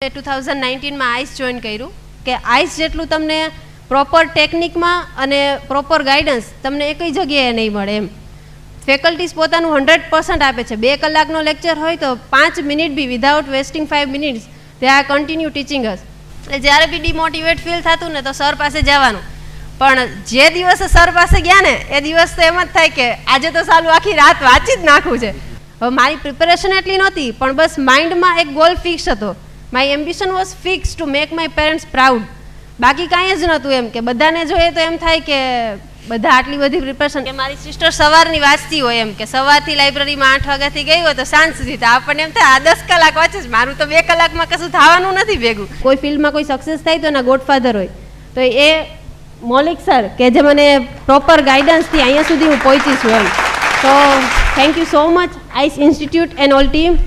2019 માં ice join કર્યું કે આઈસ જેટલું તમને પ્રોપર ટેકનિકમાં અને પ્રોપર ગાઈડન્સ તમને એકઈ જગ્યાએ નહીં મળે એમ. ફેકલ્ટીઝ પોતાનું 100% આપે છે. 2 કલાકનો લેક્ચર હોય તો 5 મિનિટ બી without wasting 5 minutes they are continue teaching us. એટલે જ્યારે બી ડિમોટિવેટ ફીલ થતું ને તો સર પાસે જવાનું. પણ જે દિવસે સર પાસે ગયા ને એ દિવસ તો એમ જ થાય કે આજે તો સાલું આખી રાત વાંચી જ નાખવું છે. હવે મારી પ્રિપેરેશન એટલી નહોતી પણ બસ માઇન્ડમાં એક ગોલ ફિક્સ હતો. My ambition was fix to make my parents proud. બાકી કાંઈ જ નહોતું એમ કે બધાને જોઈએ તો એમ થાય કે બધા આટલી બધી પ્રિપેરેશન કે મારી સિસ્ટર સવારની વાંચતી હોય એમ કે સવારથી લાઇબ્રેરીમાં 8 વાગ્યાથી ગઈ હોય તો સાંજ સુધી તો આપણને એમ થાય આ 10 કલાક વાંચે છે, મારું તો 2 કલાકમાં કશું થવાનું નથી ભેગું. કોઈ ફિલ્ડમાં કોઈ સક્સેસ થાય તો એના ગોડફાધર હોય તો એ મૌલિક સર કે જે મને પ્રોપર ગાઈડન્સથી અહીંયા સુધી હું પહોંચી છું એમ. તો thank you so much ICE institute and all team.